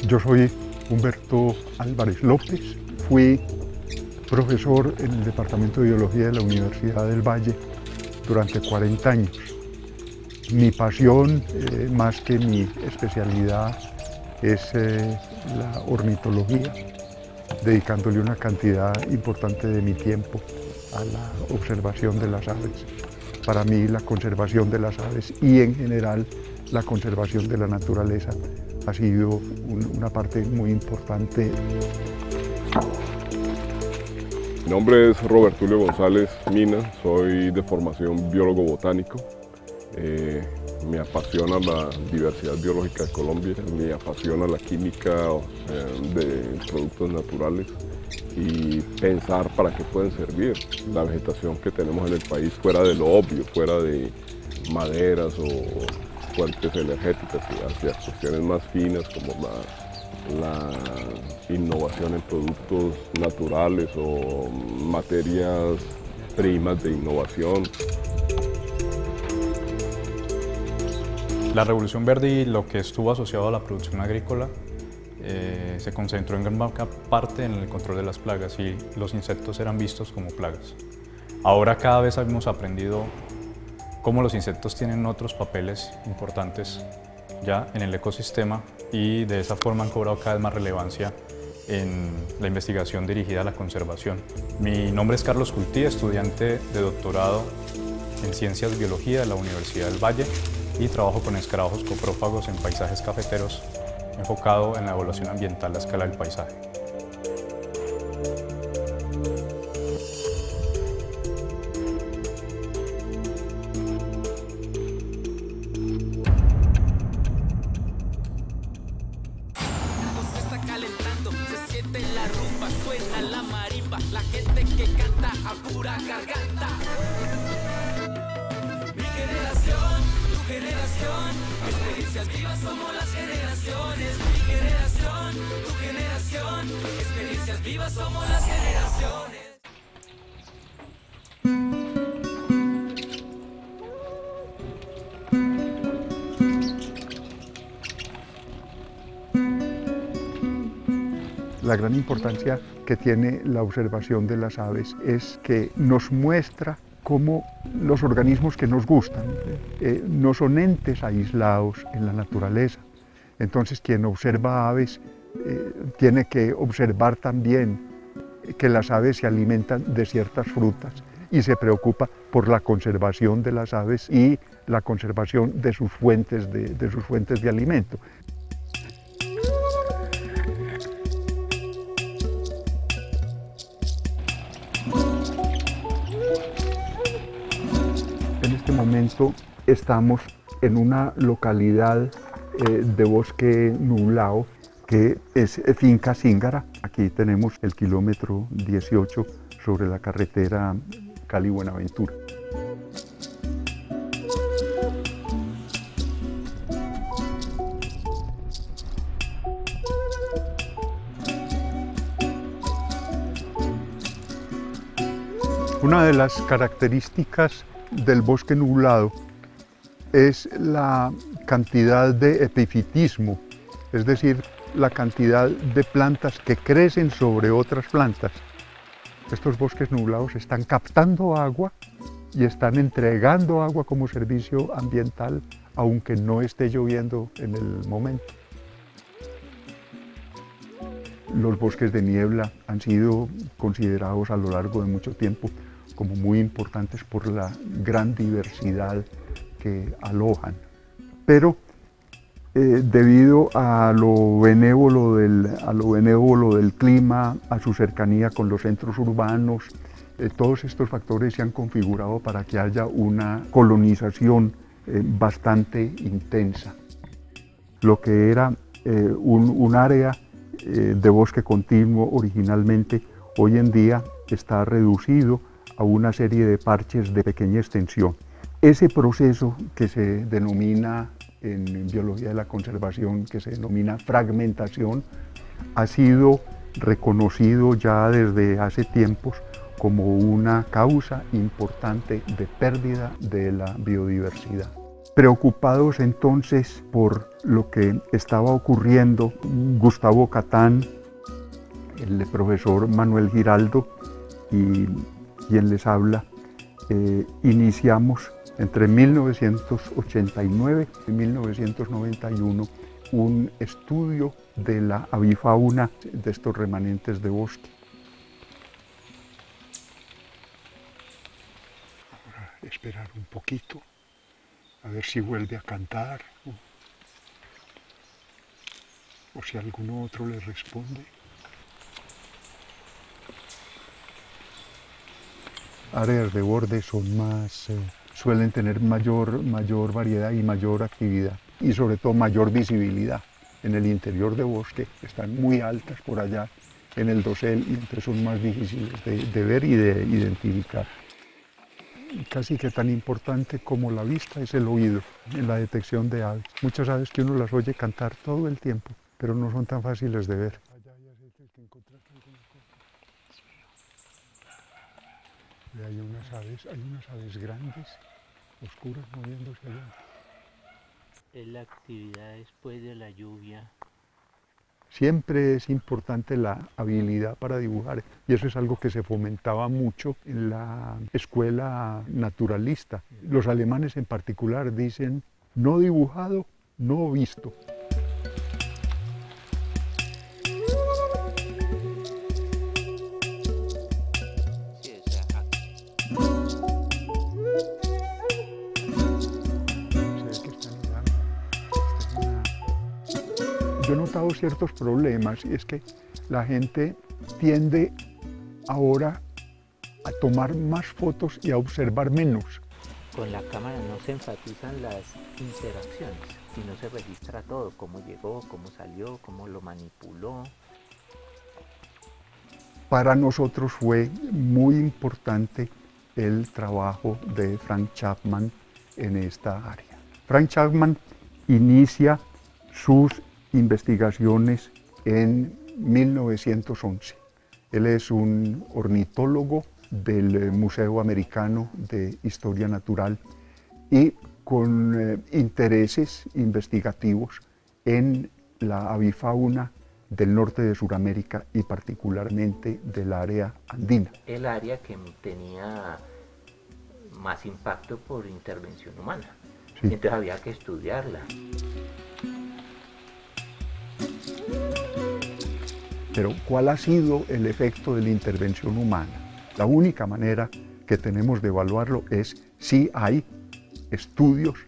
Yo soy Humberto Álvarez López, fui profesor en el Departamento de Biología de la Universidad del Valle durante 40 años. Mi pasión, más que mi especialidad, es la ornitología, dedicándole una cantidad importante de mi tiempo a la observación de las aves. Para mí la conservación de las aves y en general la conservación de la naturaleza ha sido una parte muy importante. Mi nombre es Robertulio González Mina, soy de formación biólogo botánico. Me apasiona la diversidad biológica de Colombia, me apasiona la química de productos naturales y pensar para qué pueden servir la vegetación que tenemos en el país fuera de lo obvio, fuera de maderas o fuentes energéticas, hacia cuestiones más finas como la innovación en productos naturales o materias primas de innovación. La Revolución Verde y lo que estuvo asociado a la producción agrícola se concentró en gran parte en el control de las plagas y los insectos eran vistos como plagas. Ahora cada vez hemos aprendido cómo los insectos tienen otros papeles importantes ya en el ecosistema y de esa forma han cobrado cada vez más relevancia en la investigación dirigida a la conservación. Mi nombre es Carlos Cultí, estudiante de doctorado en Ciencias Biología de la Universidad del Valle y trabajo con escarabajos coprófagos en paisajes cafeteros, enfocado en la evaluación ambiental a escala del paisaje. Suena la marimba, la gente que canta a pura garganta. Mi generación, tu generación, experiencias vivas somos las generaciones. Mi generación, tu generación, experiencias vivas somos las generaciones. La gran importancia que tiene la observación de las aves es que nos muestra cómo los organismos que nos gustan no son entes aislados en la naturaleza. Entonces quien observa aves tiene que observar también que las aves se alimentan de ciertas frutas y se preocupa por la conservación de las aves y la conservación de sus fuentes de alimento. En este momento estamos en una localidad de bosque nublado que es Finca Zingara. Aquí tenemos el kilómetro 18 sobre la carretera Cali-Buenaventura. Una de las características del bosque nublado es la cantidad de epifitismo, es decir, la cantidad de plantas que crecen sobre otras plantas. Estos bosques nublados están captando agua y están entregando agua como servicio ambiental, aunque no esté lloviendo en el momento. Los bosques de niebla han sido considerados a lo largo de mucho tiempo como muy importantes por la gran diversidad que alojan. Pero debido a lo benévolo del clima, a su cercanía con los centros urbanos, todos estos factores se han configurado para que haya una colonización bastante intensa. Lo que era un área de bosque continuo originalmente, hoy en día está reducido a una serie de parches de pequeña extensión. Ese proceso que se denomina en biología de la conservación, que se denomina fragmentación, ha sido reconocido ya desde hace tiempos como una causa importante de pérdida de la biodiversidad. Preocupados entonces por lo que estaba ocurriendo, Gustavo Catán, el profesor Manuel Giraldo y quien les habla, iniciamos entre 1989 y 1991 un estudio de la avifauna de estos remanentes de bosque. Ahora esperar un poquito, a ver si vuelve a cantar o si alguno otro le responde. Áreas de borde son más, suelen tener mayor variedad y mayor actividad y sobre todo mayor visibilidad. En el interior de bosque están muy altas por allá en el dosel y entonces son más difíciles de ver y de identificar. Casi que tan importante como la vista es el oído en la detección de aves. Muchas aves que uno las oye cantar todo el tiempo, pero no son tan fáciles de ver. Hay unas aves grandes, oscuras, moviéndose allá. Es la actividad después de la lluvia. Siempre es importante la habilidad para dibujar y eso es algo que se fomentaba mucho en la escuela naturalista. Los alemanes en particular dicen no dibujado, no visto. Yo he notado ciertos problemas y es que la gente tiende ahora a tomar más fotos y a observar menos. Con la cámara no se enfatizan las interacciones, sino se registra todo, cómo llegó, cómo salió, cómo lo manipuló. Para nosotros fue muy importante el trabajo de Frank Chapman en esta área. Frank Chapman inicia sus investigaciones en 1911. Él es un ornitólogo del Museo Americano de Historia Natural y con intereses investigativos en la avifauna del norte de Sudamérica y particularmente del área andina. El área que tenía más impacto por intervención humana. Sí. Entonces había que estudiarla. Pero ¿cuál ha sido el efecto de la intervención humana? La única manera que tenemos de evaluarlo es si hay estudios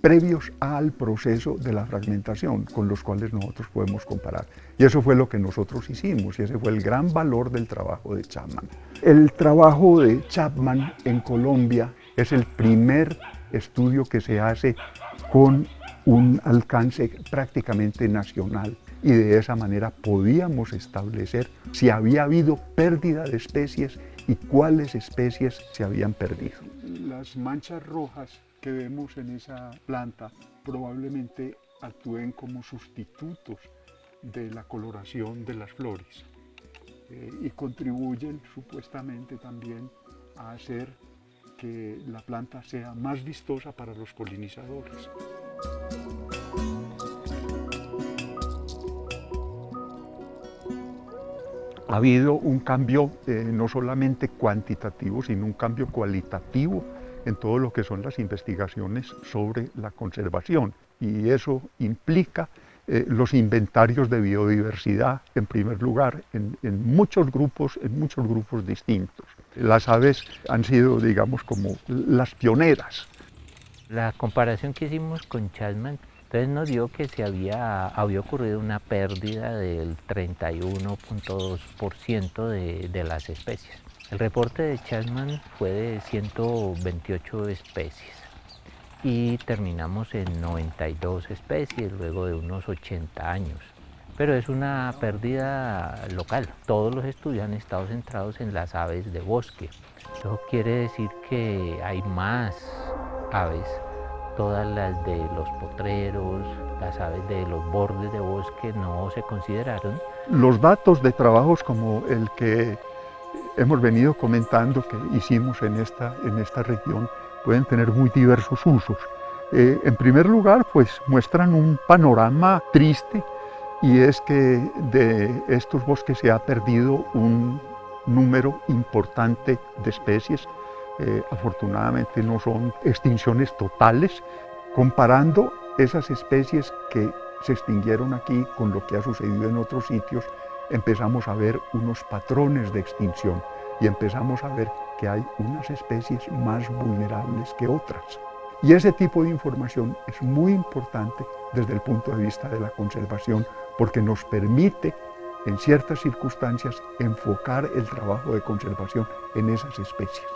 previos al proceso de la fragmentación con los cuales nosotros podemos comparar. Y eso fue lo que nosotros hicimos y ese fue el gran valor del trabajo de Chapman. El trabajo de Chapman en Colombia es el primer estudio que se hace con un alcance prácticamente nacional. Y de esa manera podíamos establecer si había habido pérdida de especies y cuáles especies se habían perdido. Las manchas rojas que vemos en esa planta probablemente actúen como sustitutos de la coloración de las flores y contribuyen supuestamente también a hacer que la planta sea más vistosa para los polinizadores. Ha habido un cambio no solamente cuantitativo, sino un cambio cualitativo en todo lo que son las investigaciones sobre la conservación. Y eso implica los inventarios de biodiversidad, en primer lugar, en muchos grupos distintos. Las aves han sido, digamos, como las pioneras. La comparación que hicimos con Chapman, entonces nos dio que había ocurrido una pérdida del 31.2% de las especies. El reporte de Chapman fue de 128 especies y terminamos en 92 especies luego de unos 80 años. Pero es una pérdida local. Todos los estudios han estado centrados en las aves de bosque. Eso quiere decir que hay más aves. Todas las de los potreros, las aves de los bordes de bosque no se consideraron. Los datos de trabajos como el que hemos venido comentando que hicimos en esta región pueden tener muy diversos usos. En primer lugar, pues muestran un panorama triste, y es que de estos bosques se ha perdido un número importante de especies. Afortunadamente no son extinciones totales. Comparando esas especies que se extinguieron aquí con lo que ha sucedido en otros sitios, empezamos a ver unos patrones de extinción y empezamos a ver que hay unas especies más vulnerables que otras. Y ese tipo de información es muy importante desde el punto de vista de la conservación, porque nos permite, en ciertas circunstancias, enfocar el trabajo de conservación en esas especies.